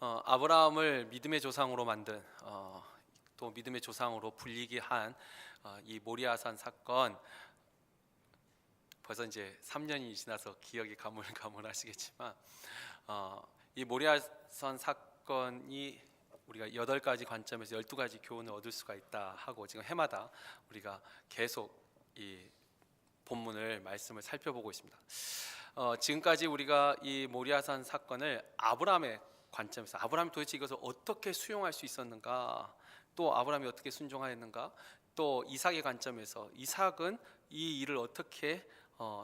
아브라함을 믿음의 조상으로 만든 또 믿음의 조상으로 불리게 한 이 모리아산 사건, 벌써 이제 3년이 지나서 기억이 가물가물하시겠지만 이 모리아산 사건이 우리가 8가지 관점에서 12가지 교훈을 얻을 수가 있다 하고, 지금 해마다 우리가 계속 이 본문을 말씀을 살펴보고 있습니다. 지금까지 우리가 이 모리아산 사건을 아브라함의 관점에서, 아브라함이 도대체 이것을 어떻게 수용할 수 있었는가, 또 아브라함이 어떻게 순종하였는가, 또 이삭의 관점에서 이삭은 이 일을 어떻게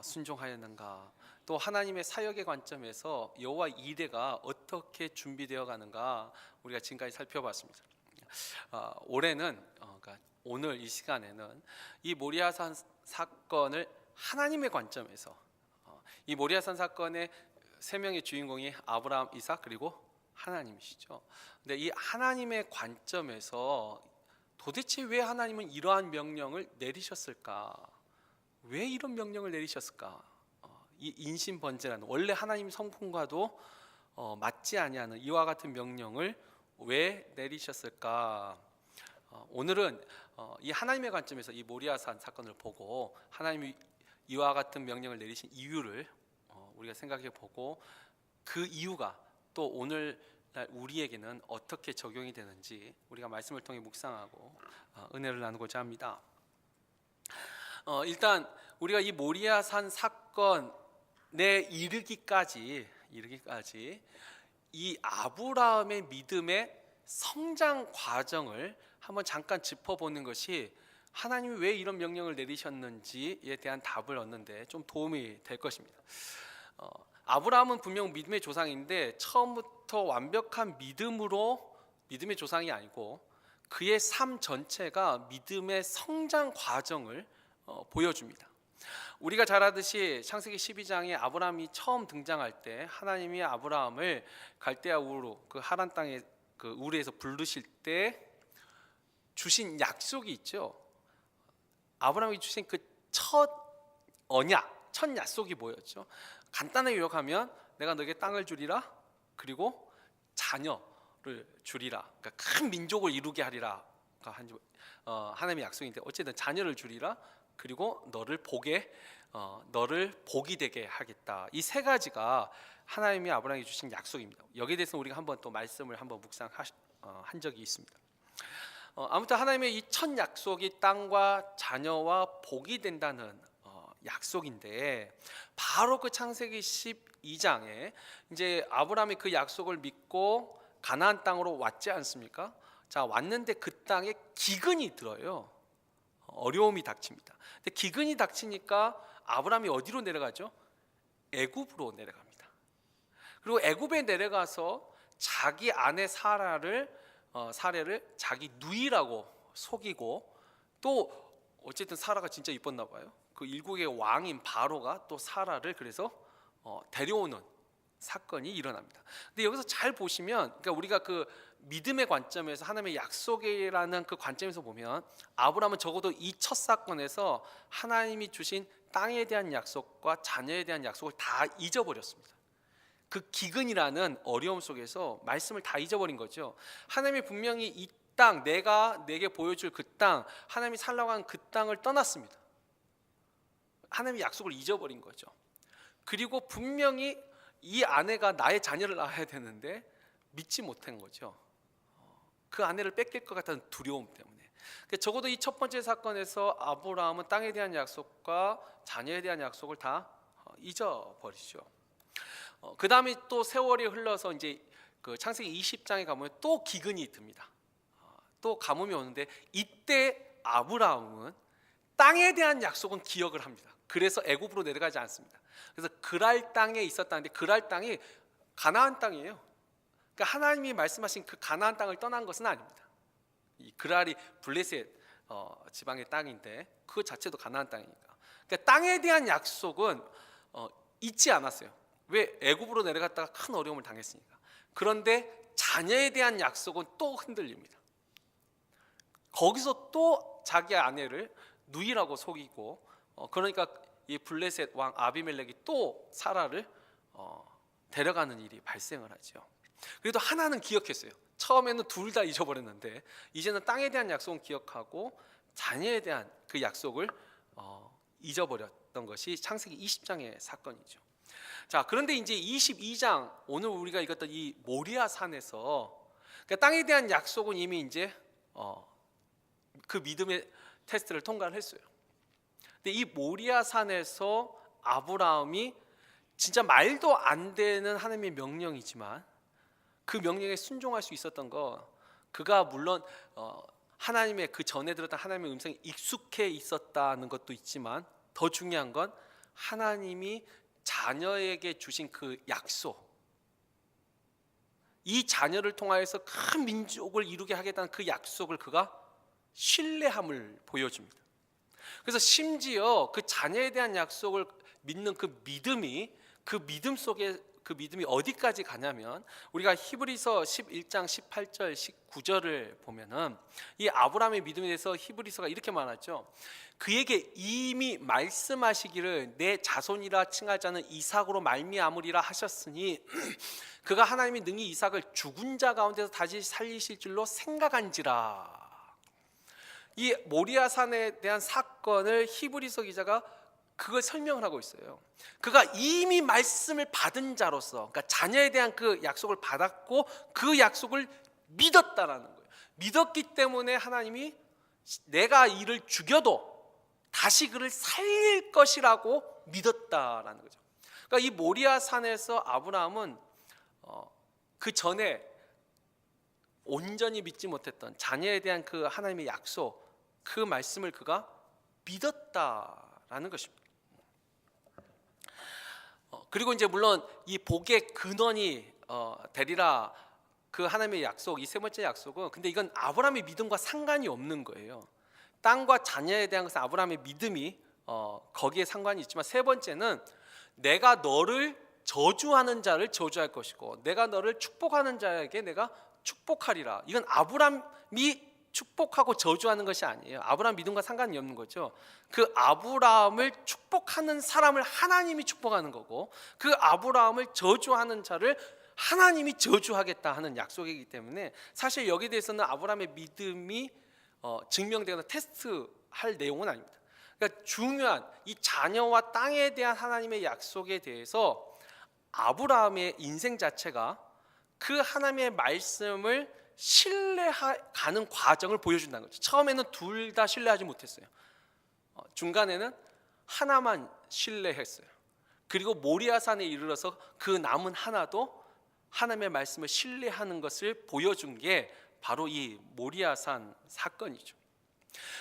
순종하였는가, 또 하나님의 사역의 관점에서 여호와 이레가 어떻게 준비되어 가는가, 우리가 지금까지 살펴봤습니다. 올해는 그러니까 오늘 이 시간에는 이 모리아산 사건을 하나님의 관점에서, 이 모리아산 사건의 세 명의 주인공이 아브라함, 이삭, 그리고 하나님이시죠. 근데 이 하나님의 관점에서 도대체 왜 하나님은 이러한 명령을 내리셨을까? 왜 이런 명령을 내리셨을까? 이 인신번제라는, 원래 하나님 성품과도 맞지 아니하는 이와 같은 명령을 왜 내리셨을까? 오늘은 이 하나님의 관점에서 이 모리아산 사건을 보고 하나님이 이와 같은 명령을 내리신 이유를 우리가 생각해 보고, 그 이유가 또 오늘날 우리에게는 어떻게 적용이 되는지 우리가 말씀을 통해 묵상하고 은혜를 나누고자 합니다. 일단 우리가 이 모리아산 사건에 이르기까지 이 아브라함의 믿음의 성장 과정을 한번 잠깐 짚어보는 것이 하나님이 왜 이런 명령을 내리셨는지에 대한 답을 얻는데 좀 도움이 될 것입니다. 아브라함은 분명 믿음의 조상인데 처음부터 완벽한 믿음의 조상이 아니고 그의 삶 전체가 믿음의 성장 과정을 보여줍니다. 우리가 잘 아듯이 창세기 12장에 아브라함이 처음 등장할 때 하나님이 아브라함을 갈대아 우르, 그 하란 땅의 그 우르에서 부르실 때 주신 약속이 있죠. 아브라함이 주신 그 첫 언약, 첫 약속이 뭐였죠? 간단하게 요약하면 내가 너에게 땅을 주리라, 그리고 자녀를 주리라, 그러니까 큰 민족을 이루게 하리라. 하나님의 약속인데 어쨌든 자녀를 주리라, 그리고 너를 복이 되게 하겠다. 이 세 가지가 하나님이 아브라함에게 주신 약속입니다. 여기에 대해서 우리가 한번 또 말씀을 한번 묵상한 적이 있습니다. 아무튼 하나님의 이 첫 약속이 땅과 자녀와 복이 된다는 약속인데, 바로 그 창세기 12장에 이제 아브라함이 그 약속을 믿고 가나안 땅으로 왔지 않습니까? 자, 왔는데 그 땅에 기근이 들어요. 어려움이 닥칩니다. 근데 기근이 닥치니까 아브라함이 어디로 내려가죠? 애굽으로 내려갑니다. 그리고 애굽에 내려가서 자기 아내 사례를 자기 누이라고 속이고, 또 어쨌든 사라가 진짜 이뻤나 봐요. 그 일국의 왕인 바로가 또 사라를 그래서 데려오는 사건이 일어납니다. 근데 여기서 잘 보시면, 그러니까 우리가 그 믿음의 관점에서 하나님의 약속이라는 그 관점에서 보면 아브라함은 적어도 이 첫 사건에서 하나님이 주신 땅에 대한 약속과 자녀에 대한 약속을 다 잊어버렸습니다. 그 기근이라는 어려움 속에서 말씀을 다 잊어버린 거죠. 하나님이 분명히 이 땅, 내가 내게 보여줄 그 땅, 하나님이 살라고 한 그 땅을 떠났습니다. 하나님의 약속을 잊어버린 거죠. 그리고 분명히 이 아내가 나의 자녀를 낳아야 되는데 믿지 못한 거죠. 그 아내를 뺏길 것 같다는 두려움 때문에. 적어도 이 첫 번째 사건에서 아브라함은 땅에 대한 약속과 자녀에 대한 약속을 다 잊어버리죠. 그 다음에 또 세월이 흘러서 이제 그 창세기 20장에 가보면 또 기근이 듭니다. 또 가뭄이 오는데 이때 아브라함은 땅에 대한 약속은 기억을 합니다. 그래서 애굽으로 내려가지 않습니다. 그래서 그랄 땅에 있었다는데 그랄 땅이 가나안 땅이에요. 그러니까 하나님이 말씀하신 그 가나안 땅을 떠난 것은 아닙니다. 이 그랄이 블레셋 지방의 땅인데 그 자체도 가나안 땅이니까. 그러니까 땅에 대한 약속은 잊지 않았어요. 왜? 애굽으로 내려갔다가 큰 어려움을 당했으니까. 그런데 자녀에 대한 약속은 또 흔들립니다. 거기서 또 자기 아내를 누이라고 속이고, 그러니까 이 블레셋 왕 아비멜렉이 또 사라를 데려가는 일이 발생을 하죠. 그래도 하나는 기억했어요. 처음에는 둘 다 잊어버렸는데 이제는 땅에 대한 약속은 기억하고 자녀에 대한 그 약속을 잊어버렸던 것이 창세기 20장의 사건이죠. 자, 그런데 이제 22장 오늘 우리가 읽었던 이 모리아 산에서 그러니까 땅에 대한 약속은 이미 이제 그 믿음의 테스트를 통과를 했어요. 근데 이 모리아 산에서 아브라함이 진짜 말도 안 되는 하나님의 명령이지만 그 명령에 순종할 수 있었던 거, 그가 물론 하나님의 그 전에 들었던 하나님의 음성에 익숙해 있었다는 것도 있지만 더 중요한 건 하나님이 자녀에게 주신 그 약속, 이 자녀를 통하여서 큰 민족을 이루게 하겠다는 그 약속을 그가 신뢰함을 보여줍니다. 그래서 심지어 그 자녀에 대한 약속을 믿는 그 믿음 속에 그 믿음이 어디까지 가냐면 우리가 히브리서 11장 18절 19절을 보면은 이 아브라함의 믿음에 대해서 히브리서가 이렇게 말하죠. 그에게 이미 말씀하시기를 내 자손이라 칭할 자는 이삭으로 말미암으리라 하셨으니 그가 하나님이 능히 이삭을 죽은 자 가운데서 다시 살리실 줄로 생각한지라. 이 모리아 산에 대한 사건을 히브리서 기자가 그걸 설명을 하고 있어요. 그가 이미 말씀을 받은 자로서, 그러니까 자녀에 대한 그 약속을 받았고 그 약속을 믿었다라는 거예요. 믿었기 때문에 하나님이 내가 이를 죽여도 다시 그를 살릴 것이라고 믿었다라는 거죠. 그러니까 이 모리아 산에서 아브라함은 그 전에 온전히 믿지 못했던 자녀에 대한 그 하나님의 약속, 그 말씀을 그가 믿었다라는 것입니다. 그리고 이제 물론 이 복의 근원이 되리라 그 하나님의 약속, 이 세 번째 약속은 근데 이건 아브라함의 믿음과 상관이 없는 거예요. 땅과 자녀에 대한 것은 아브라함의 믿음이 거기에 상관이 있지만 세 번째는 내가 너를 저주하는 자를 저주할 것이고 내가 너를 축복하는 자에게 내가 축복하리라. 이건 아브라함이 축복하고 저주하는 것이 아니에요. 아브라함 믿음과 상관이 없는 거죠. 그 아브라함을 축복하는 사람을 하나님이 축복하는 거고 그 아브라함을 저주하는 자를 하나님이 저주하겠다 하는 약속이기 때문에 사실 여기에 대해서는 아브라함의 믿음이 증명되거나 테스트할 내용은 아닙니다. 그러니까 중요한 이 자녀와 땅에 대한 하나님의 약속에 대해서 아브라함의 인생 자체가 그 하나님의 말씀을 신뢰가는 과정을 보여준다는 거죠. 처음에는 둘 다 신뢰하지 못했어요. 중간에는 하나만 신뢰했어요. 그리고 모리아산에 이르러서 그 남은 하나도 하나님의 말씀을 신뢰하는 것을 보여준 게 바로 이 모리아산 사건이죠.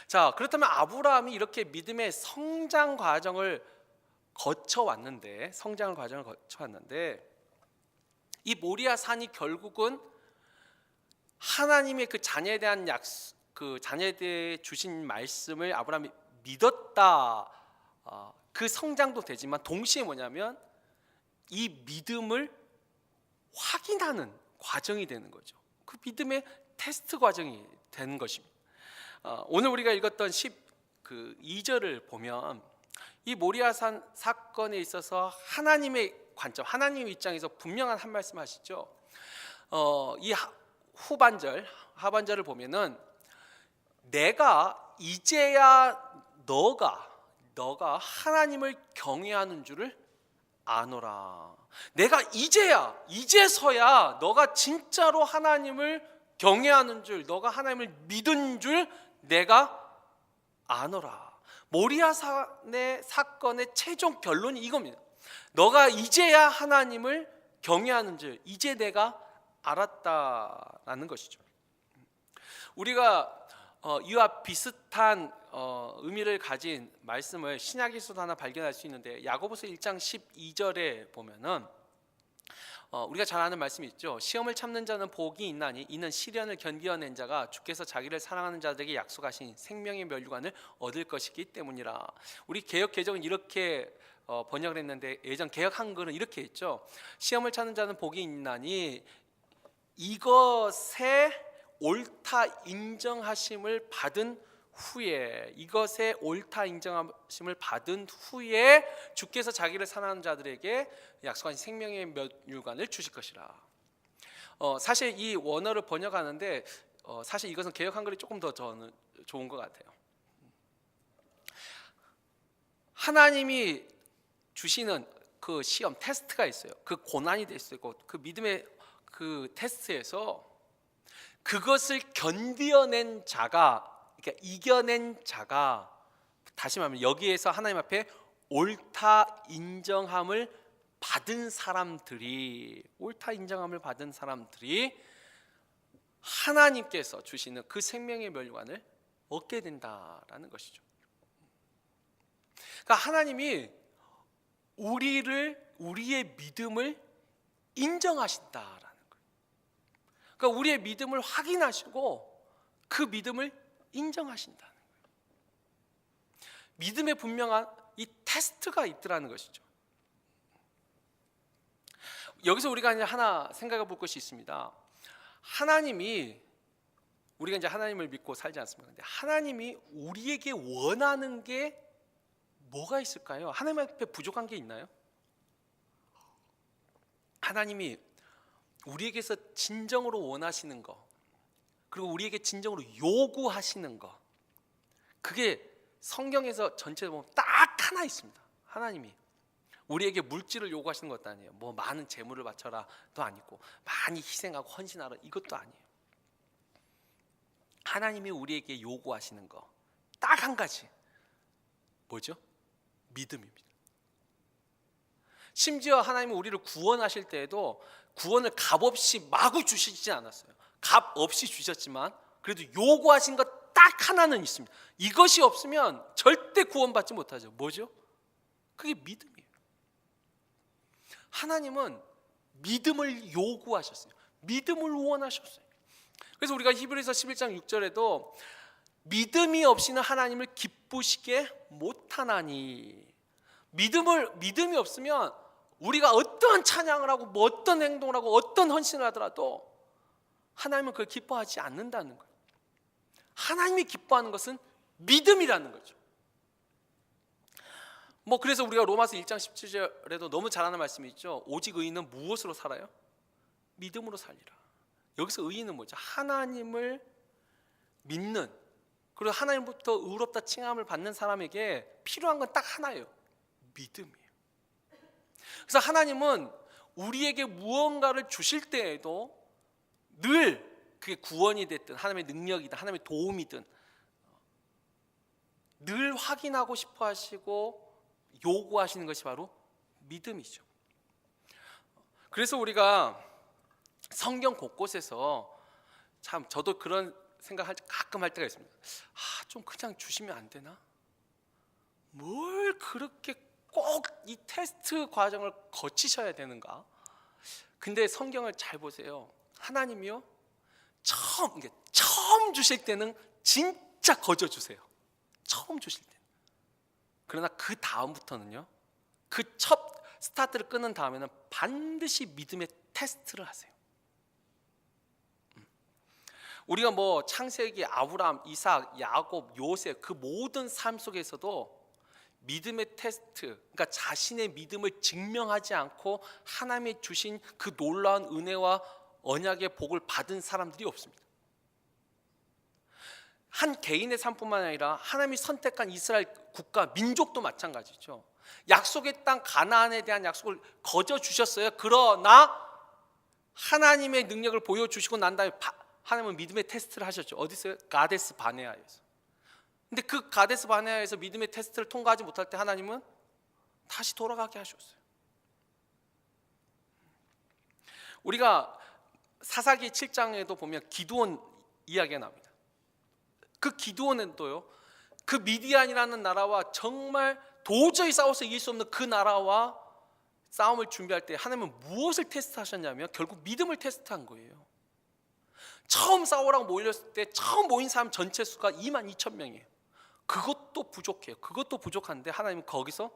자, 그렇다면 아브라함이 이렇게 믿음의 성장 과정을 거쳐왔는데 이 모리아산이 결국은 하나님의 그 자녀에 대한 그 자녀에 대해 주신 말씀을 아브라함이 믿었다. 그 성장도 되지만 동시에 뭐냐면 이 믿음을 확인하는 과정이 되는 거죠. 그 믿음의 테스트 과정이 되는 것입니다. 오늘 우리가 읽었던 12절을 보면 이 모리아산 사건에 있어서 하나님의 관점, 하나님의 입장에서 분명한 한 말씀 하시죠. 이 하반절을 보면은 내가 이제야 너가 하나님을 경외하는 줄을 아노라. 내가 이제서야 너가 진짜로 하나님을 경외하는 줄, 너가 하나님을 믿은 줄 내가 아노라. 모리아산의 사건의 최종 결론이 이겁니다. 너가 이제야 하나님을 경외하는 줄 이제 내가 알았다라는 것이죠. 우리가 이와 비슷한 의미를 가진 말씀을 신약에서도 하나 발견할 수 있는데 야고보서 1장 12절에 보면은 우리가 잘 아는 말씀이 있죠. 시험을 참는 자는 복이 있나니 이는 시련을 견디어낸 자가 주께서 자기를 사랑하는 자들에게 약속하신 생명의 면류관을 얻을 것이기 때문이라. 우리 개역 개정은 이렇게 번역을 했는데 예전 개역 한글은 이렇게 했죠. 시험을 참는 자는 복이 있나니 이것에 옳다 인정하심을 받은 후에 주께서 자기를 사랑하는 자들에게 약속하신 생명의 면류관을 주실 것이라. 사실 이 원어를 번역하는데 사실 이것은 개역 한글이 조금 더 저는 좋은 것 같아요. 하나님이 주시는 그 시험 테스트가 있어요. 그 고난이 될 수 있고 그 믿음의 그 테스트에서 그것을 견뎌낸 자가, 그러니까 이겨낸 자가, 다시 말하면 여기에서 하나님 앞에 옳다 인정함을 받은 사람들이, 옳다 인정함을 받은 사람들이 하나님께서 주시는 그 생명의 멸관을 얻게 된다라는 것이죠. 그러니까 하나님이 우리의 믿음을 인정하신다라는 거예요. 그러니까 우리의 믿음을 확인하시고 그 믿음을 인정하신다는 거예요. 믿음에 분명한 이 테스트가 있더라는 것이죠. 여기서 우리가 이제 하나 생각해 볼 것이 있습니다. 하나님이, 우리가 이제 하나님을 믿고 살지 않습니까? 근데 하나님이 우리에게 원하는 게 뭐가 있을까요? 하나님 앞에 부족한 게 있나요? 하나님이 우리에게서 진정으로 원하시는 거, 그리고 우리에게 진정으로 요구하시는 거, 그게 성경에서 전체에 보면 딱 하나 있습니다. 하나님이 우리에게 물질을 요구하시는 것도 아니에요. 뭐 많은 재물을 바쳐라도 아니고 많이 희생하고 헌신하라 이것도 아니에요. 하나님이 우리에게 요구하시는 거 딱 한 가지, 뭐죠? 믿음입니다. 심지어 하나님은 우리를 구원하실 때에도 구원을 값없이 마구 주시지 않았어요. 값 없이 주셨지만 그래도 요구하신 것 딱 하나는 있습니다. 이것이 없으면 절대 구원받지 못하죠. 뭐죠? 그게 믿음이에요. 하나님은 믿음을 요구하셨어요. 믿음을 원하셨어요. 그래서 우리가 히브리서 11장 6절에도 믿음이 없이는 하나님을 기쁘시게 못하나니, 믿음이 없으면 우리가 어떠한 찬양을 하고 뭐 어떤 행동을 하고 어떤 헌신을 하더라도 하나님은 그걸 기뻐하지 않는다는 거예요. 하나님이 기뻐하는 것은 믿음이라는 거죠. 뭐 그래서 우리가 로마서 1장 17절에도 너무 잘하는 말씀이 있죠. 오직 의인은 무엇으로 살아요? 믿음으로 살리라. 여기서 의인은 뭐죠? 하나님을 믿는, 그리고 하나님부터 의롭다 칭함을 받는 사람에게 필요한 건 딱 하나예요. 믿음이에요. 그래서 하나님은 우리에게 무언가를 주실 때에도 늘 그게 구원이 됐든 하나님의 능력이든 하나님의 도움이든 늘 확인하고 싶어 하시고 요구하시는 것이 바로 믿음이죠. 그래서 우리가 성경 곳곳에서 참 저도 그런 생각 가끔 할 때가 있습니다. 좀 그냥 주시면 안 되나? 뭘 그렇게 꼭 이 테스트 과정을 거치셔야 되는가? 근데 성경을 잘 보세요. 하나님이요, 처음 주실 때는 진짜 거저 주세요. 처음 주실 때. 그러나 그 다음부터는요, 그 첫 스타트를 끊은 다음에는 반드시 믿음의 테스트를 하세요. 우리가 뭐 창세기, 아브라함, 이삭, 야곱, 요셉 그 모든 삶 속에서도 믿음의 테스트, 그러니까 자신의 믿음을 증명하지 않고 하나님이 주신 그 놀라운 은혜와 언약의 복을 받은 사람들이 없습니다. 한 개인의 삶뿐만 아니라 하나님이 선택한 이스라엘 국가, 민족도 마찬가지죠. 약속의 땅 가나안에 대한 약속을 거저 주셨어요. 그러나 하나님의 능력을 보여주시고 난 다음에 하나님은 믿음의 테스트를 하셨죠. 어디서요? 가데스 바네아에서. 근데 그 가데스 바네아에서 믿음의 테스트를 통과하지 못할 때 하나님은 다시 돌아가게 하셨어요. 우리가 사사기 7장에도 보면 기드온 이야기가 나옵니다. 그 기드온은도요, 그 미디안이라는 나라와 정말 도저히 싸워서 이길 수 없는 그 나라와 싸움을 준비할 때 하나님은 무엇을 테스트하셨냐면 결국 믿음을 테스트한 거예요. 처음 싸우라고 모였을 때 처음 모인 사람 전체 수가 22,000명이에요. 그것도 부족해요. 그것도 부족한데 하나님은 거기서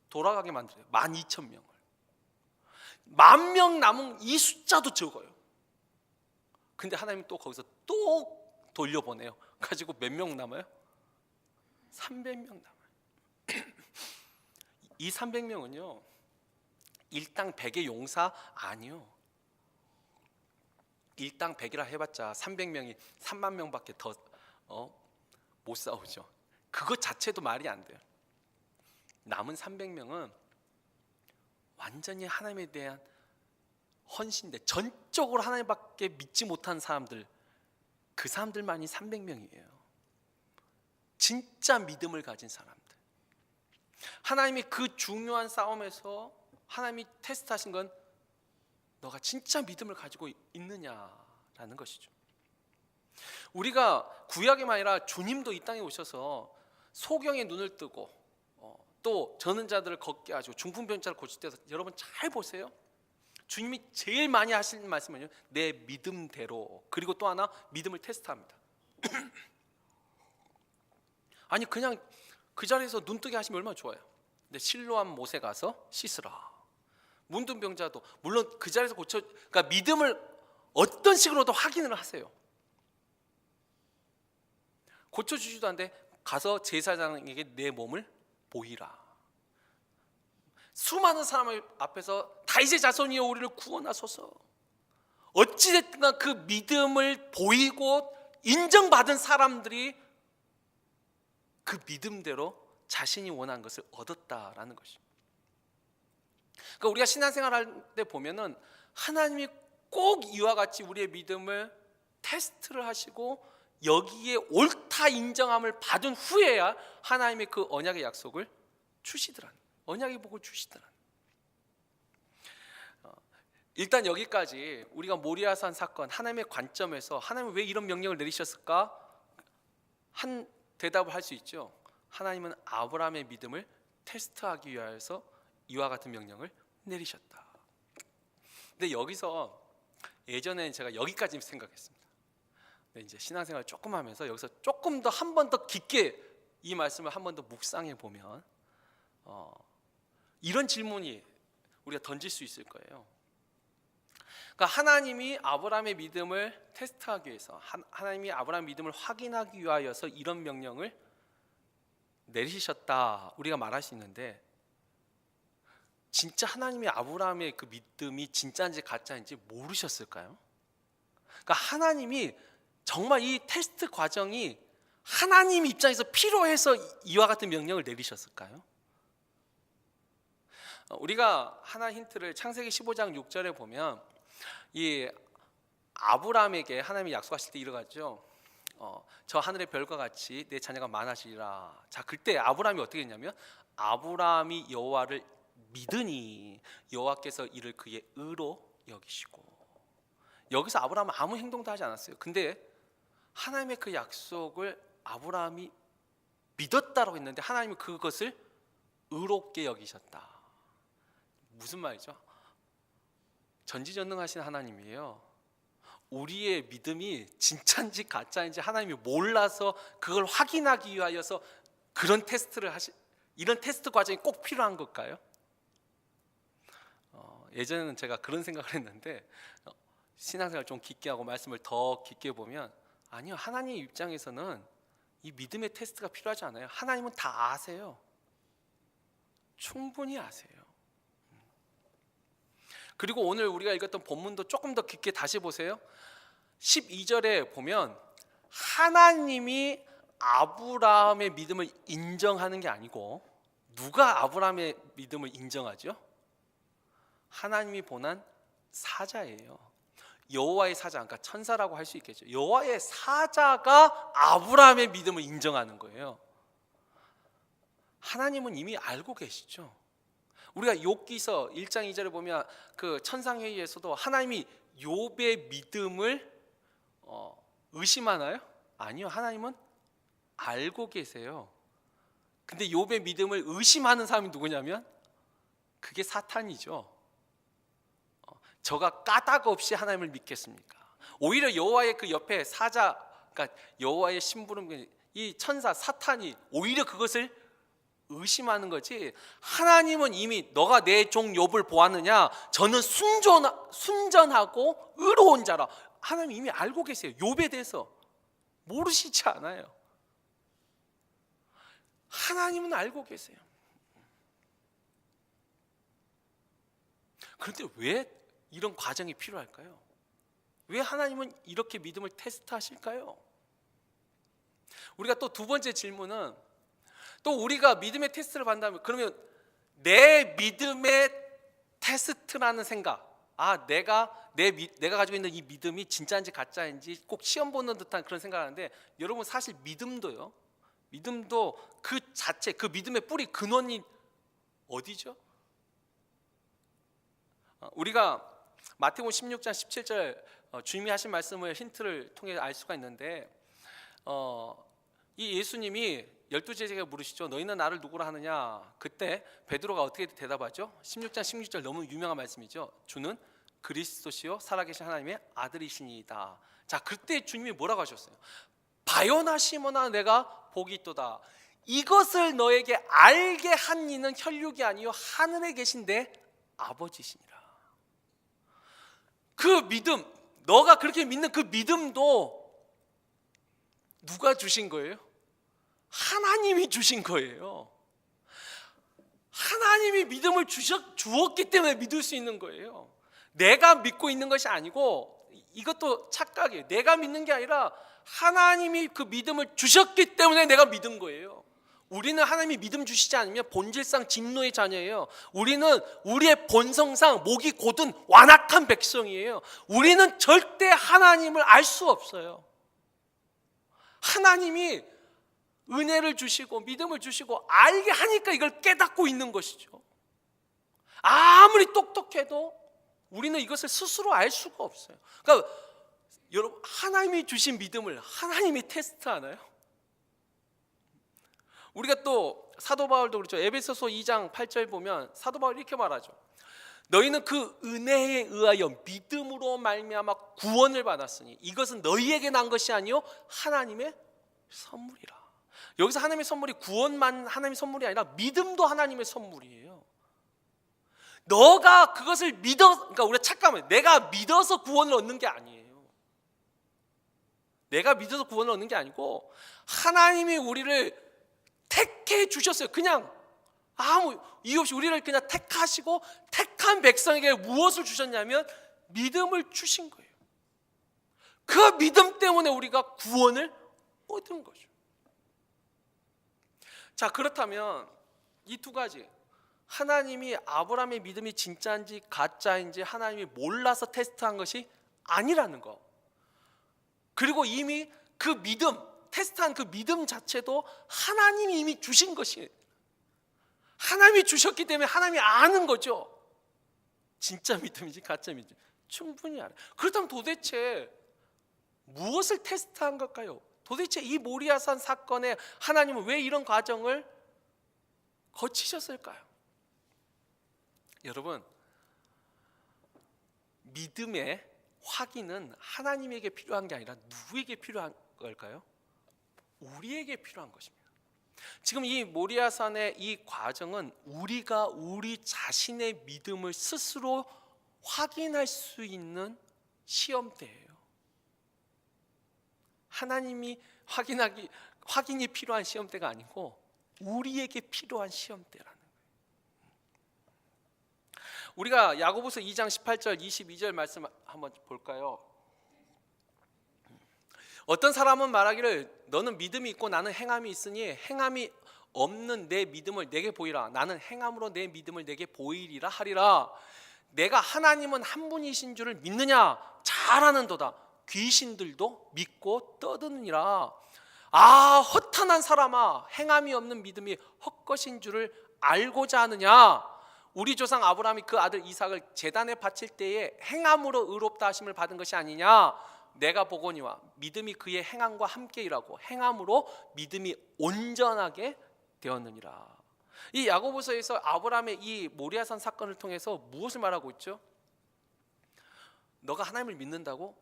돌아가게 만들어요. 12,000명을. 10,000명 남은 이 숫자도 적어요. 근데 하나님이 또 거기서 또 돌려보내요. 가지고 몇 명 남아요? 300명 남아요. 이 300명은요 일당 100의 용사 아니요. 일당 100이라 해봤자 300명이 3만 명밖에 더 못 싸우죠. 그것 자체도 말이 안 돼요. 남은 300명은 완전히 하나님에 대한 헌신대, 전적으로 하나님밖에 믿지 못한 사람들, 그 사람들만이 300명이에요. 진짜 믿음을 가진 사람들. 하나님이 그 중요한 싸움에서 하나님이 테스트하신 건 너가 진짜 믿음을 가지고 있느냐라는 것이죠. 우리가 구약에만 아니라 주님도 이 땅에 오셔서 소경의 눈을 뜨고 또 저는 자들을 걷게 하시고 중풍병자를 고칠 때도 여러분 잘 보세요. 주님이 제일 많이 하시는 말씀은요, 내 믿음대로. 그리고 또 하나, 믿음을 테스트합니다. 아니 그냥 그 자리에서 눈 뜨게 하시면 얼마나 좋아요. 근데 실로암 못에 가서 씻으라. 문둥병자도 물론 그 자리에서 그러니까 믿음을 어떤 식으로도 확인을 하세요. 고쳐주지도 않는데 가서 제사장에게 내 몸을 보이라. 수많은 사람을 앞에서 다윗의 자손이여 우리를 구원하소서. 어찌됐든 그 믿음을 보이고 인정받은 사람들이 그 믿음대로 자신이 원한 것을 얻었다라는 것입니다. 그러니까 우리가 신앙생활할 때 보면은 하나님이 꼭 이와 같이 우리의 믿음을 테스트를 하시고 여기에 옳다 인정함을 받은 후에야 하나님의 그 언약의 약속을 주시더라. 언약의 복을 주시더라. 일단 여기까지 우리가 모리아산 사건, 하나님의 관점에서 하나님은 왜 이런 명령을 내리셨을까? 한 대답을 할 수 있죠. 하나님은 아브라함의 믿음을 테스트하기 위하여서 이와 같은 명령을 내리셨다. 근데 여기서 예전에 제가 여기까지 생각했습니다. 근데 이제 신앙생활 조금 하면서 여기서 조금 더 한 번 더 깊게 이 말씀을 한 번 더 묵상해 보면 이런 질문이 우리가 던질 수 있을 거예요. 그러니까 하나님이 아브라함의 믿음을 테스트하기 위해서, 하나님이 아브라함의 믿음을 확인하기 위하여서 이런 명령을 내리셨다 우리가 말할 수 있는데, 진짜 하나님이 아브라함의 그 믿음이 진짜인지 가짜인지 모르셨을까요? 그러니까 하나님이 정말 이 테스트 과정이 하나님 입장에서 필요해서 이와 같은 명령을 내리셨을까요? 우리가 하나 힌트를 창세기 15장 6절에 보면 이 아브라함에게 하나님이 약속하실 때 이러가죠. 저 하늘의 별과 같이 내 자녀가 많아지리라. 자, 그때 아브라함이 어떻게 했냐면 아브라함이 여호와를 믿으니 여호와께서 이를 그의 의로 여기시고. 여기서 아브라함은 아무 행동도 하지 않았어요. 근데 하나님의 그 약속을 아브라함이 믿었다라고 했는데 하나님이 그것을 의롭게 여기셨다. 무슨 말이죠? 전지전능하신 하나님이에요. 우리의 믿음이 진짜인지 가짜인지 하나님이 몰라서 그걸 확인하기 위하여서 그런 테스트를 이런 테스트 과정이 꼭 필요한 걸까요? 예전에는 제가 그런 생각을 했는데 신앙생활 좀 깊게 하고 말씀을 더 깊게 보면 아니요, 하나님 입장에서는 이 믿음의 테스트가 필요하지 않아요. 하나님은 다 아세요. 충분히 아세요. 그리고 오늘 우리가 읽었던 본문도 조금 더 깊게 다시 보세요. 12절에 보면 하나님이 아브라함의 믿음을 인정하는 게 아니고 누가 아브라함의 믿음을 인정하죠? 하나님이 보낸 사자예요. 여호와의 사자, 그러니까 천사라고 할 수 있겠죠. 여호와의 사자가 아브라함의 믿음을 인정하는 거예요. 하나님은 이미 알고 계시죠. 우리가 욥기서 1장 2절에 보면 그 천상회의에서도 하나님이 욥의 믿음을 의심하나요? 아니요, 하나님은 알고 계세요. 근데 욥의 믿음을 의심하는 사람이 누구냐면 그게 사탄이죠. 저가 까닭 없이 하나님을 믿겠습니까? 오히려 여호와의 그 옆에 사자, 그러니까 여호와의 심부름, 이 천사 사탄이 오히려 그것을 의심하는 거지. 하나님은 이미 너가 내 종 욥을 보았느냐? 저는 순전하고 의로운 자라. 하나님 이미 알고 계세요. 욥에 대해서 모르시지 않아요. 하나님은 알고 계세요. 그런데 왜 이런 과정이 필요할까요? 왜 하나님은 이렇게 믿음을 테스트하실까요? 우리가 또 두 번째 질문은, 또 우리가 믿음의 테스트를 받는다면 그러면 내 믿음의 테스트라는 생각, 내가 가지고 있는 이 믿음이 진짜인지 가짜인지 꼭 시험 보는 듯한 그런 생각하는데, 여러분 사실 믿음도 그 자체, 그 믿음의 뿌리 근원이 어디죠? 우리가 마태복음 16장 17절 주님이 하신 말씀을 힌트를 통해 알 수가 있는데, 이 예수님이 12제자에게 물으시죠. 너희는 나를 누구라 하느냐? 그때 베드로가 어떻게 대답하죠? 16장 16절 너무 유명한 말씀이죠. 주는 그리스도시요 살아계신 하나님의 아들이시니이다. 자, 그때 주님이 뭐라고 하셨어요? 바요나 시몬아 내가 복이 있도다. 이것을 너에게 알게 한 이는 혈육이 아니요 하늘에 계신 내 아버지시니라. 그 믿음, 너가 그렇게 믿는 그 믿음도 누가 주신 거예요? 하나님이 주신 거예요. 하나님이 믿음을 주었기 때문에 믿을 수 있는 거예요. 내가 믿고 있는 것이 아니고, 이것도 착각이에요. 내가 믿는 게 아니라 하나님이 그 믿음을 주셨기 때문에 내가 믿은 거예요. 우리는 하나님이 믿음 주시지 않으면 본질상 진노의 자녀예요. 우리는 우리의 본성상 목이 곧은 완악한 백성이에요. 우리는 절대 하나님을 알 수 없어요. 하나님이 은혜를 주시고 믿음을 주시고 알게 하니까 이걸 깨닫고 있는 것이죠. 아무리 똑똑해도 우리는 이것을 스스로 알 수가 없어요. 그러니까 여러분, 하나님이 주신 믿음을 하나님이 테스트하나요? 우리가 또 사도 바울도 그렇죠. 에베소서 2장 8절 보면 사도 바울이 이렇게 말하죠. 너희는 그 은혜에 의하여 믿음으로 말미암아 구원을 받았으니 이것은 너희에게 난 것이 아니요 하나님의 선물이라. 여기서 하나님의 선물이 구원만 하나님의 선물이 아니라 믿음도 하나님의 선물이에요. 너가 그것을 그러니까 우리가 착각하면 내가 믿어서 구원을 얻는 게 아니에요. 내가 믿어서 구원을 얻는 게 아니고 하나님이 우리를 택해 주셨어요. 그냥 아무 이유 없이 우리를 그냥 택하시고 택한 백성에게 무엇을 주셨냐면 믿음을 주신 거예요. 그 믿음 때문에 우리가 구원을 얻은 거죠. 자, 그렇다면 이 두 가지, 하나님이 아브라함의 믿음이 진짜인지 가짜인지 하나님이 몰라서 테스트한 것이 아니라는 거, 그리고 이미 그 믿음, 테스트한 그 믿음 자체도 하나님이 이미 주신 것이에요. 하나님이 주셨기 때문에 하나님이 아는 거죠. 진짜 믿음인지 가짜 믿음인지 충분히 알아요. 그렇다면 도대체 무엇을 테스트한 걸까요? 도대체 이 모리아산 사건에 하나님은 왜 이런 과정을 거치셨을까요? 여러분, 믿음의 확인은 하나님에게 필요한 게 아니라 누구에게 필요한 걸까요? 우리에게 필요한 것입니다. 지금 이 모리아산의 이 과정은 우리가 우리 자신의 믿음을 스스로 확인할 수 있는 시험대예요. 하나님이 확인이 필요한 시험대가 아니고 우리에게 필요한 시험대라는 거예요. 우리가 야고보서 2장 18절 22절 말씀 한번 볼까요? 어떤 사람은 말하기를 너는 믿음이 있고 나는 행함이 있으니 행함이 없는 내 믿음을 내게 보이라. 나는 행함으로 내 믿음을 내게 보이리라 하리라. 내가 하나님은 한 분이신 줄을 믿느냐? 잘 아는도다. 귀신들도 믿고 떠드느니라. 허탄한 사람아, 행함이 없는 믿음이 헛것인 줄을 알고자 하느냐? 우리 조상 아브라함이 그 아들 이삭을 제단에 바칠 때에 행함으로 의롭다 하심을 받은 것이 아니냐? 내가 보거니와 믿음이 그의 행함과 함께 일하고 행함으로 믿음이 온전하게 되었느니라. 이 야고보서에서 아브라함의 이 모리아산 사건을 통해서 무엇을 말하고 있죠? 너가 하나님을 믿는다고?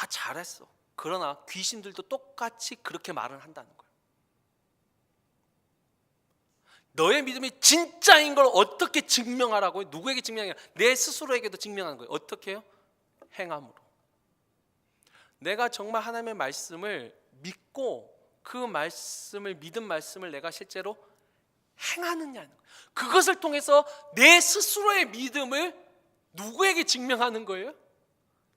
잘했어. 그러나 귀신들도 똑같이 그렇게 말을 한다는 거예요. 너의 믿음이 진짜인 걸 어떻게 증명하라고요? 누구에게 증명해요? 내 스스로에게도 증명하는 거예요. 어떻게 해요? 행함으로. 내가 정말 하나님의 말씀을 믿고 그 말씀을 믿은 말씀을 내가 실제로 행하느냐는 거예요. 그것을 통해서 내 스스로의 믿음을 누구에게 증명하는 거예요?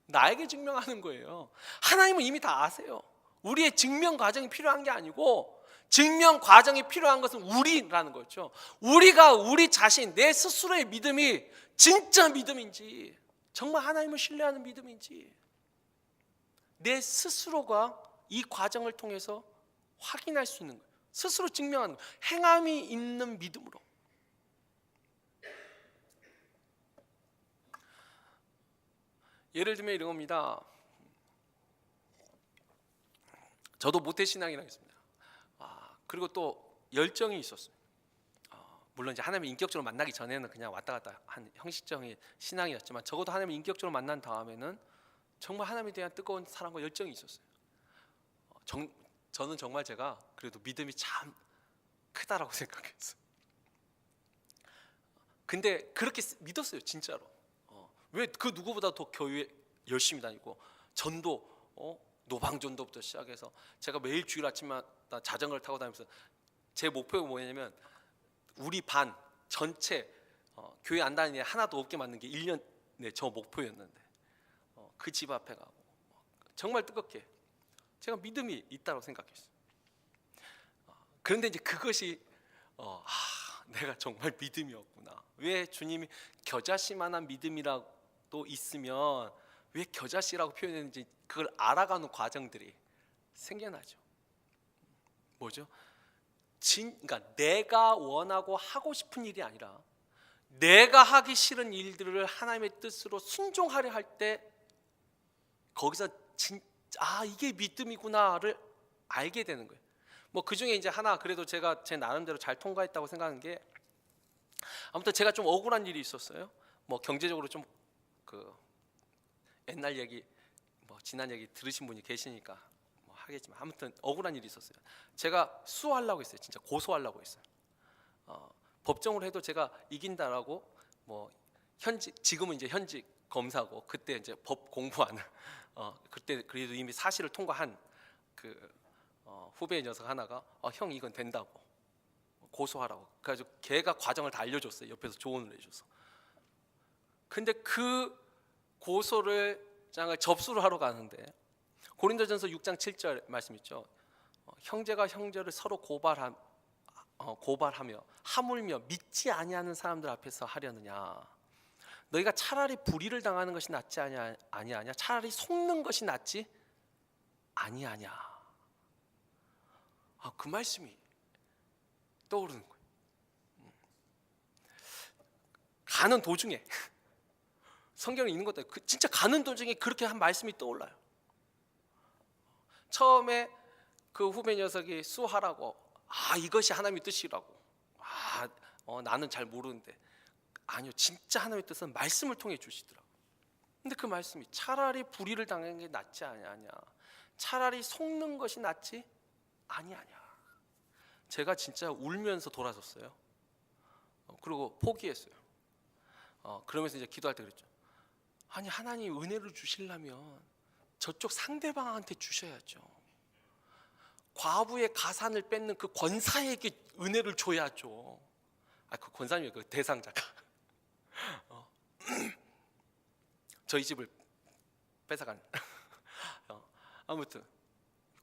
나에게 증명하는 거예요. 하나님은 이미 다 아세요. 우리의 증명 과정이 필요한 게 아니고 증명 과정이 필요한 것은 우리라는 거죠. 우리가 우리 자신, 내 스스로의 믿음이 진짜 믿음인지, 정말 하나님을 신뢰하는 믿음인지 내 스스로가 이 과정을 통해서 확인할 수 있는 거예요. 스스로 증명하는 거예요. 행함이 있는 믿음으로. 예를 들면 이런 겁니다. 저도 모태신앙이라고 했습니다. 그리고 또 열정이 있었어요. 물론 이제 하나님을 인격적으로 만나기 전에는 그냥 왔다 갔다 한 형식적인 신앙이었지만, 적어도 하나님을 인격적으로 만난 다음에는 정말 하나님에 대한 뜨거운 사랑과 열정이 있었어요. 저는 정말 제가 그래도 믿음이 참 크다라고 생각했어요. 근데 그렇게 믿었어요, 진짜로. 왜 그 누구보다 더 교회 열심히 다니고, 전도, 노방전도부터 시작해서 제가 매일 주일 아침마다 자전거를 타고 다니면서 제 목표가 뭐냐면 우리 반 전체 교회 안 다니는 애 하나도 없게 만드는 게 1년 내 저 목표였는데, 그 집 앞에 가고 정말 뜨겁게 제가 믿음이 있다고 생각했어요. 그런데 이제 그것이 내가 정말 믿음이었구나. 왜 주님이 겨자씨만한 믿음이라도 있으면 왜 겨자씨라고 표현했는지 그걸 알아가는 과정들이 생겨나죠. 뭐죠? 그러니까 내가 원하고 하고 싶은 일이 아니라 내가 하기 싫은 일들을 하나님의 뜻으로 순종하려 할 때 거기서 이게 믿음이구나를 알게 되는 거예요. 뭐 그 중에 이제 하나, 그래도 제가 제 나름대로 잘 통과했다고 생각하는 게, 아무튼 제가 좀 억울한 일이 있었어요. 뭐 경제적으로 좀 그 옛날 얘기, 뭐 지난 얘기 들으신 분이 계시니까 뭐 하겠지만, 아무튼 억울한 일이 있었어요. 제가 수하려고 했어요. 진짜 고소하려고 했어요. 법정으로 해도 제가 이긴다라고, 뭐 지금은 이제 현직 검사고, 그때 이제 법 공부하는 그때 그래도 이미 사실을 통과한 그 후배 녀석 하나가 형 이건 된다고 고소하라고, 그래가지고 걔가 과정을 다 알려줬어요. 옆에서 조언을 해줘서. 근데 그 고소를 장을 접수를 하러 가는데, 고린도전서 6장 7절 말씀 있죠. 형제가 형제를 서로 고발하며 하물며 믿지 아니하는 사람들 앞에서 하려느냐. 너희가 차라리 불의를 당하는 것이 낫지 아니하냐. 차라리 속는 것이 낫지 아니하냐. 그 말씀이 떠오르는 거예요. 가는 도중에 성경에 있는 것도 진짜 가는 도중에 그렇게 한 말씀이 떠올라요. 처음에 그 후배 녀석이 수하라고, 이것이 하나님의 뜻이라고, 나는 잘 모르는데, 아니요, 진짜 하나님의 뜻은 말씀을 통해 주시더라고요. 근데 그 말씀이 차라리 불의를 당하는 게 낫지 아니하냐, 차라리 속는 것이 낫지 아니하냐. 제가 진짜 울면서 돌아섰어요. 그리고 포기했어요. 그러면서 이제 기도할 때 그랬죠. 아니, 하나님 은혜를 주시려면 저쪽 상대방한테 주셔야죠. 과부의 가산을 뺏는 그 권사에게 은혜를 줘야죠. 그 권사님이 그 대상자가 저희 집을 뺏어간 아무튼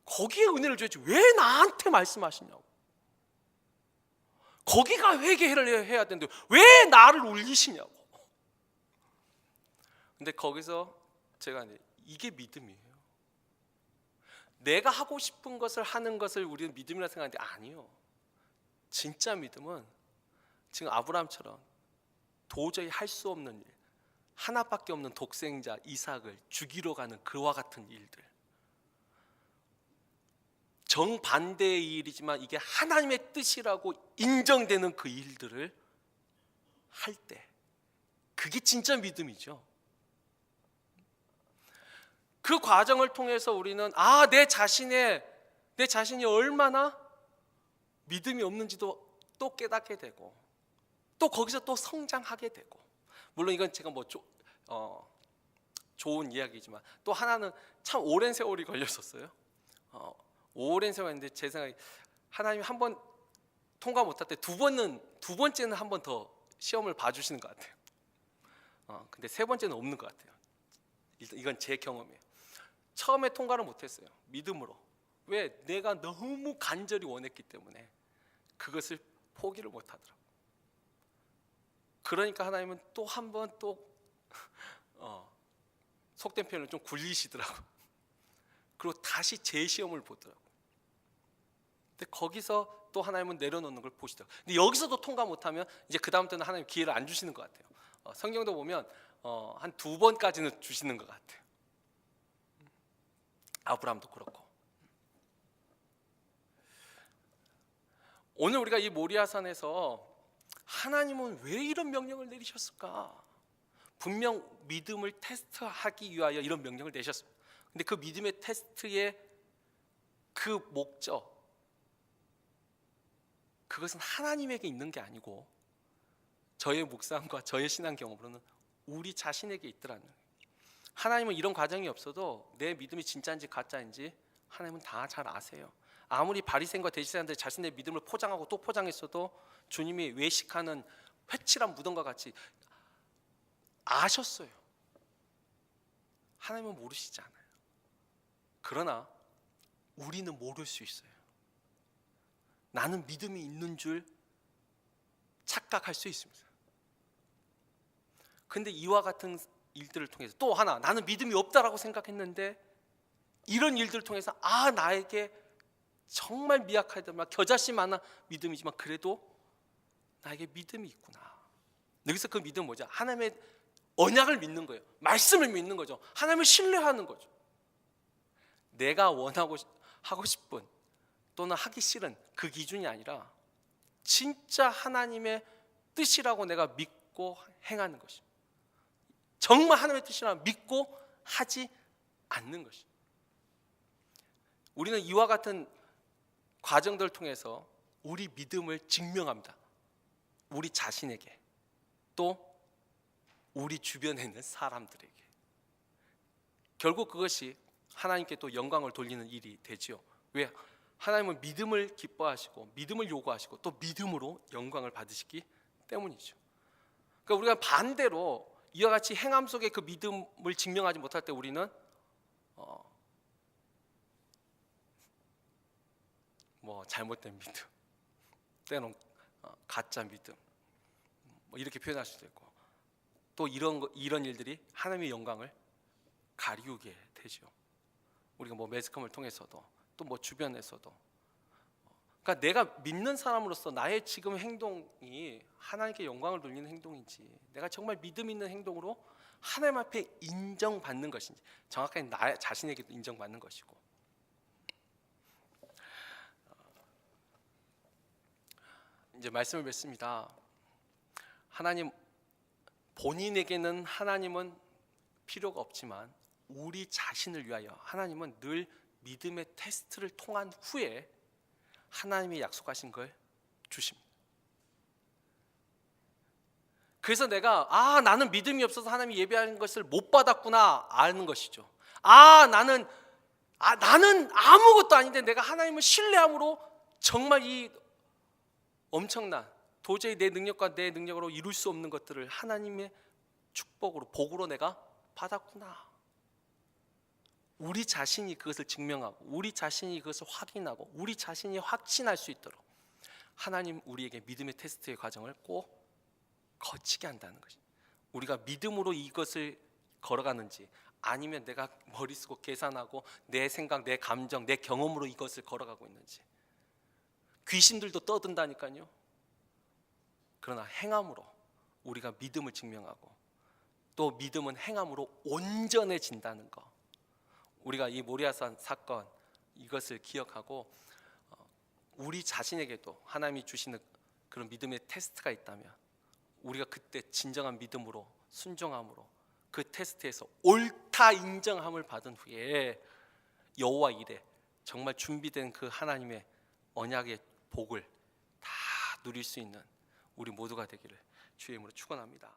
거기에 은혜를 줘야지 왜 나한테 말씀하시냐고. 거기가 회개를 해야 되는데 왜 나를 울리시냐고. 근데 거기서 제가 이게 믿음이에요. 내가 하고 싶은 것을 하는 것을 우리는 믿음이라 생각하는데, 아니요. 진짜 믿음은 지금 아브라함처럼 도저히 할 수 없는 일, 하나밖에 없는 독생자 이삭을 죽이러 가는 그와 같은 일들, 정반대의 일이지만 이게 하나님의 뜻이라고 인정되는 그 일들을 할 때, 그게 진짜 믿음이죠. 그 과정을 통해서 우리는 내 자신이 얼마나 믿음이 없는지도 또 깨닫게 되고, 또 거기서 또 성장하게 되고. 물론 이건 제가 뭐 좋은 이야기지만, 또 하나는 참 오랜 세월이 걸렸었어요. 오랜 세월인데 제 생각에 하나님이 한 번 통과 못할 때 두 번째는 한 번 더 시험을 봐주시는 것 같아요. 근데 세 번째는 없는 것 같아요. 일단 이건 제 경험이에요. 처음에 통과를 못했어요. 믿음으로. 왜? 내가 너무 간절히 원했기 때문에 그것을 포기를 못하더라고요. 그러니까 하나님은 또 한 번 또 속된 표현을 좀 굴리시더라고요. 그리고 다시 재시험을 보더라고요. 근데 거기서 또 하나님은 내려놓는 걸 보시더라고요. 근데 여기서도 통과 못하면 이제 그 다음부터는 하나님 기회를 안 주시는 것 같아요. 성경도 보면 한 2번까지는 주시는 것 같아요. 아브라함도 그렇고. 오늘 우리가 이 모리아산에서 하나님은 왜 이런 명령을 내리셨을까? 분명 믿음을 테스트하기 위하여 이런 명령을 내셨습니다. 근데 그 믿음의 테스트의 그 목적, 그것은 하나님에게 있는 게 아니고 저의 묵상과 저의 신앙 경험으로는 우리 자신에게 있더라는 거예요. 하나님은 이런 과정이 없어도 내 믿음이 진짜인지 가짜인지 하나님은 다 잘 아세요. 아무리 바리새인과 대지사장들이 자신의 믿음을 포장하고 또 포장했어도 주님이 외식하는 회칠한 무덤과 같이 아셨어요. 하나님은 모르시지 않아요. 그러나 우리는 모를 수 있어요. 나는 믿음이 있는 줄 착각할 수 있습니다. 근데 이와 같은 일들을 통해서 또 하나, 나는 믿음이 없다라고 생각했는데 이런 일들을 통해서 나에게 정말 미약하지만 겨자씨 하나 믿음이지만 그래도 나에게 믿음이 있구나. 여기서 그 믿음은 뭐죠? 하나님의 언약을 믿는 거예요. 말씀을 믿는 거죠. 하나님을 신뢰하는 거죠. 내가 원하고 하고 싶은 또는 하기 싫은 그 기준이 아니라 진짜 하나님의 뜻이라고 내가 믿고 행하는 것입니다. 정말 하나님의 뜻이라고 믿고 하지 않는 것입니다. 우리는 이와 같은 과정들을 통해서 우리 믿음을 증명합니다. 우리 자신에게 또 우리 주변에 있는 사람들에게. 결국 그것이 하나님께 또 영광을 돌리는 일이 되지요. 왜? 하나님은 믿음을 기뻐하시고 믿음을 요구하시고 또 믿음으로 영광을 받으시기 때문이죠. 그러니까 우리가 반대로 이와 같이 행함 속에 그 믿음을 증명하지 못할 때 우리는 잘못된 믿음, 때론 가짜 믿음, 이렇게 표현할 수도 있고, 또 이런 일들이 하나님의 영광을 가리우게 되죠. 우리가 매스컴을 통해서도 또 주변에서도, 그러니까 내가 믿는 사람으로서 나의 지금 행동이 하나님께 영광을 돌리는 행동인지, 내가 정말 믿음 있는 행동으로 하나님 앞에 인정받는 것인지, 정확하게 나 자신에게도 인정받는 것이고. 이제 말씀을 맺습니다. 하나님, 본인에게는 하나님은 필요가 없지만 우리 자신을 위하여 하나님은 늘 믿음의 테스트를 통한 후에 하나님이 약속하신 걸 주십니다. 그래서 내가 나는 믿음이 없어서 하나님이 예배하는 것을 못 받았구나 아는 것이죠. 나는 아무것도 아닌데 내가 하나님을 신뢰함으로 정말 이 엄청난, 도저히 내 능력과 내 능력으로 이룰 수 없는 것들을 하나님의 축복으로, 복으로 내가 받았구나. 우리 자신이 그것을 증명하고 우리 자신이 그것을 확인하고 우리 자신이 확신할 수 있도록 하나님 우리에게 믿음의 테스트의 과정을 꼭 거치게 한다는 것이, 우리가 믿음으로 이것을 걸어가는지 아니면 내가 머리 쓰고 계산하고 내 생각, 내 감정, 내 경험으로 이것을 걸어가고 있는지. 귀신들도 떠든다니까요. 그러나 행함으로 우리가 믿음을 증명하고 또 믿음은 행함으로 온전해진다는 것, 우리가 이 모리아산 사건 이것을 기억하고 우리 자신에게도 하나님이 주시는 그런 믿음의 테스트가 있다면 우리가 그때 진정한 믿음으로 순종함으로 그 테스트에서 옳다 인정함을 받은 후에 여호와 이레, 정말 준비된 그 하나님의 언약의 복을 다 누릴 수 있는 우리 모두가 되기를 주의 이름으로 축원합니다.